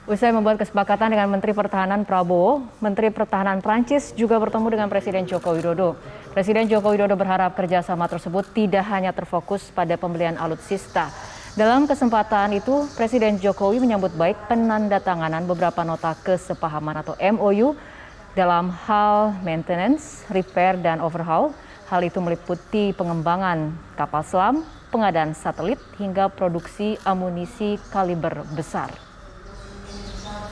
Usai membuat kesepakatan dengan Menteri Pertahanan Prabowo, Menteri Pertahanan Prancis juga bertemu dengan Presiden Joko Widodo. Presiden Joko Widodo berharap kerjasama tersebut tidak hanya terfokus pada pembelian alutsista. Dalam kesempatan itu, Presiden Jokowi menyambut baik penandatanganan beberapa nota kesepahaman atau MOU dalam hal maintenance, repair, dan overhaul. Hal itu meliputi pengembangan kapal selam, pengadaan satelit, hingga produksi amunisi kaliber besar.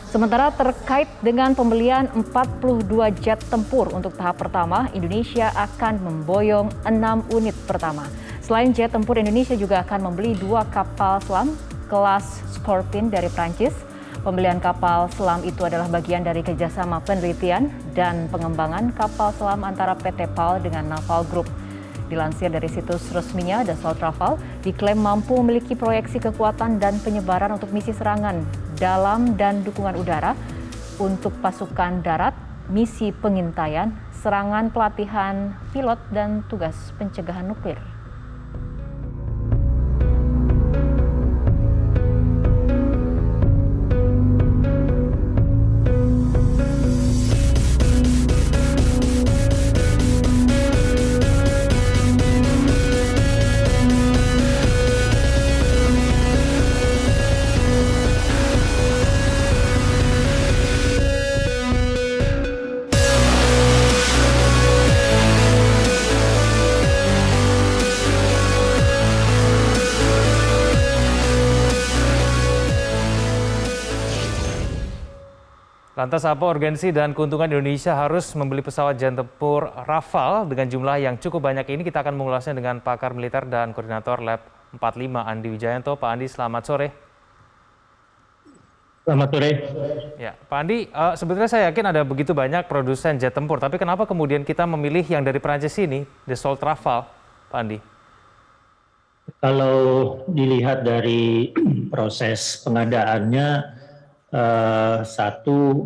Sementara terkait dengan pembelian 42 jet tempur untuk tahap pertama, Indonesia akan memboyong 6 unit pertama. Selain jet tempur, Indonesia juga akan membeli 2 kapal selam kelas Scorpene dari Prancis. Pembelian kapal selam itu adalah bagian dari kerjasama penelitian dan pengembangan kapal selam antara PT PAL dengan Naval Group. Dilansir dari situs resminya, Dassault Rafale diklaim mampu memiliki proyeksi kekuatan dan penyebaran untuk misi serangan dalam dan dukungan udara untuk pasukan darat, misi pengintaian, serangan pelatihan pilot, dan tugas pencegahan nuklir. Lantas apa urgensi dan keuntungan Indonesia harus membeli pesawat jet tempur Rafale dengan jumlah yang cukup banyak ini? Kita akan mengulasnya dengan pakar militer dan koordinator Lab 45 Andi Wijayanto. Pak Andi, selamat sore. Selamat sore. Ya, Pak Andi, sebetulnya saya yakin ada begitu banyak produsen jet tempur, tapi kenapa kemudian kita memilih yang dari Prancis ini, Dassault Rafale, Pak Andi? Kalau dilihat dari proses pengadaannya,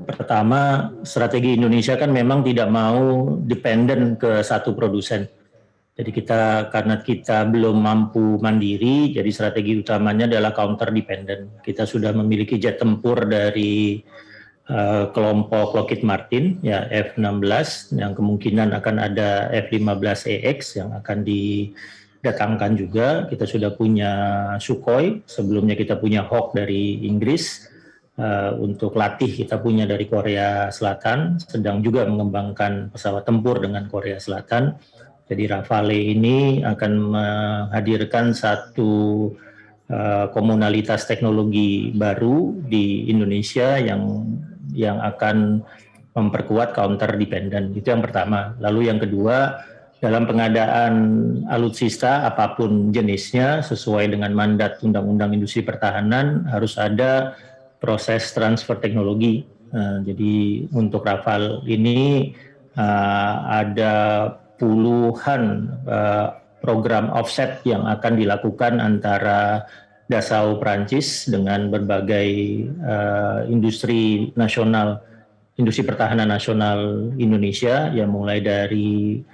pertama strategi Indonesia kan memang tidak mau dependen ke satu produsen. Jadi karena kita belum mampu mandiri, jadi strategi utamanya adalah counter dependent. Kita sudah memiliki jet tempur dari kelompok Lockheed Martin, ya F-16, yang kemungkinan akan ada F-15EX yang akan didatangkan juga. Kita sudah punya Sukhoi, sebelumnya kita punya Hawk dari Inggris. Untuk latih kita punya dari Korea Selatan, sedang juga mengembangkan pesawat tempur dengan Korea Selatan. Jadi Rafale ini akan menghadirkan satu komunalitas teknologi baru di Indonesia yang akan memperkuat counter dependent. Itu yang pertama. Lalu yang kedua, dalam pengadaan alutsista apapun jenisnya sesuai dengan mandat Undang-Undang Industri Pertahanan harus ada proses transfer teknologi. Jadi untuk Rafale ini ada puluhan program offset yang akan dilakukan antara Dassault Prancis dengan berbagai industri pertahanan nasional Indonesia, yang mulai dari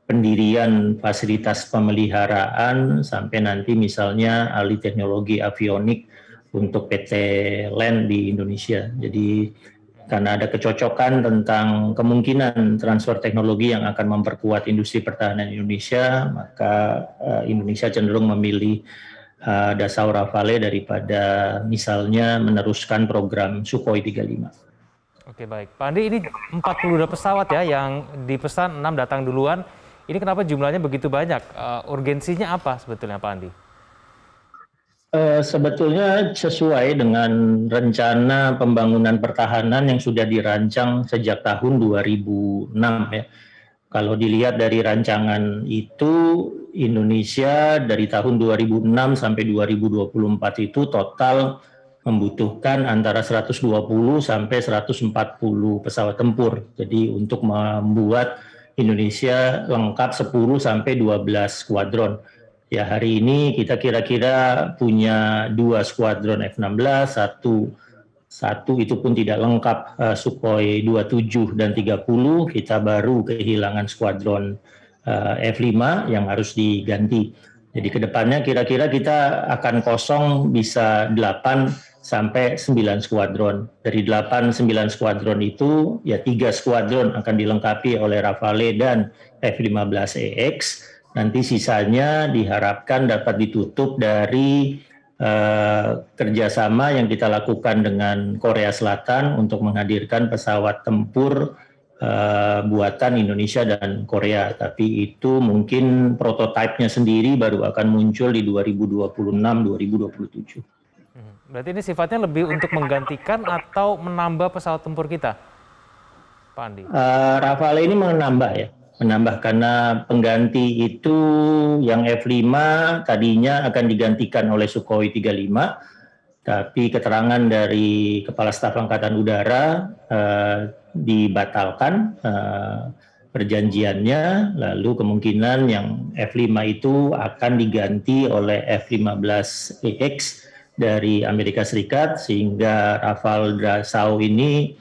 pendirian fasilitas pemeliharaan sampai nanti misalnya ahli teknologi avionik untuk PT LAN di Indonesia. Jadi karena ada kecocokan tentang kemungkinan transfer teknologi yang akan memperkuat industri pertahanan Indonesia, maka Indonesia cenderung memilih Dassault Rafale daripada misalnya meneruskan program Sukhoi 35. Oke, baik. Pak Andi, ini 42 pesawat ya yang dipesan, 6 datang duluan. Ini kenapa jumlahnya begitu banyak? Urgensinya apa sebetulnya, Pak Andi? Sebetulnya sesuai dengan rencana pembangunan pertahanan yang sudah dirancang sejak tahun 2006 ya. Kalau dilihat dari rancangan itu, Indonesia dari tahun 2006 sampai 2024 itu total membutuhkan antara 120 sampai 140 pesawat tempur. Jadi untuk membuat Indonesia lengkap 10 sampai 12 skuadron. Ya, hari ini kita kira-kira punya 2 skuadron F-16, satu itu pun tidak lengkap, Sukhoi 27 dan 30, kita baru kehilangan skuadron F-5 yang harus diganti. Jadi ke depannya kira-kira kita akan kosong bisa 8 sampai 9 skuadron. Dari 8-9 skuadron itu, ya 3 skuadron akan dilengkapi oleh Rafale dan F-15EX. Nanti sisanya diharapkan dapat ditutup dari kerjasama yang kita lakukan dengan Korea Selatan untuk menghadirkan pesawat tempur buatan Indonesia dan Korea. Tapi itu mungkin prototipenya sendiri baru akan muncul di 2026-2027. Berarti ini sifatnya lebih untuk menggantikan atau menambah pesawat tempur kita, Pak Andi? Rafale ini menambah karena pengganti itu yang F5 tadinya akan digantikan oleh Sukhoi 35, tapi keterangan dari Kepala Staf Angkatan Udara dibatalkan perjanjiannya, lalu kemungkinan yang F5 itu akan diganti oleh F-15EX dari Amerika Serikat, sehingga Rafale Dassault ini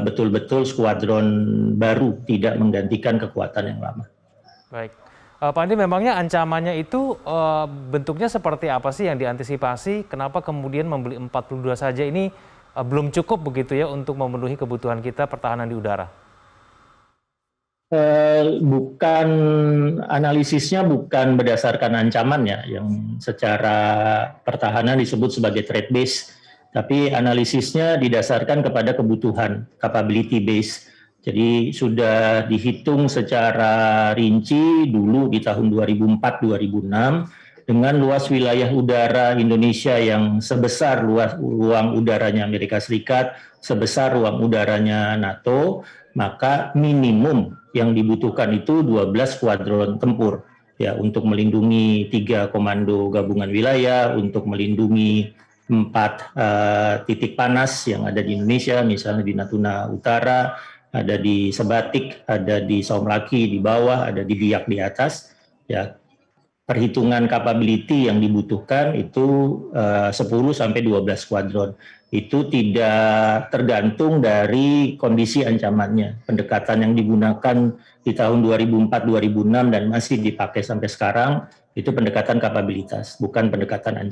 betul-betul skuadron baru, tidak menggantikan kekuatan yang lama. Baik, Pak Andi, memangnya ancamannya itu bentuknya seperti apa sih yang diantisipasi? Kenapa kemudian membeli 42 saja ini belum cukup begitu ya untuk memenuhi kebutuhan kita pertahanan di udara? Analisisnya bukan berdasarkan ancamannya yang secara pertahanan disebut sebagai threat base, tapi analisisnya didasarkan kepada kebutuhan, capability base. Jadi sudah dihitung secara rinci dulu di tahun 2004-2006 dengan luas wilayah udara Indonesia yang sebesar luas ruang udaranya Amerika Serikat, sebesar ruang udaranya NATO, maka minimum yang dibutuhkan itu 12 skuadron tempur ya, untuk melindungi 3 komando gabungan wilayah, untuk melindungi 4 titik panas yang ada di Indonesia, misalnya di Natuna Utara, ada di Sebatik, ada di Saumlaki di bawah, ada di Biak di atas. Ya, perhitungan capability yang dibutuhkan itu 10 sampai 12 skuadron. Itu tidak tergantung dari kondisi ancamannya. Pendekatan yang digunakan di tahun 2004-2006 dan masih dipakai sampai sekarang itu pendekatan kapabilitas, bukan pendekatan ancaman.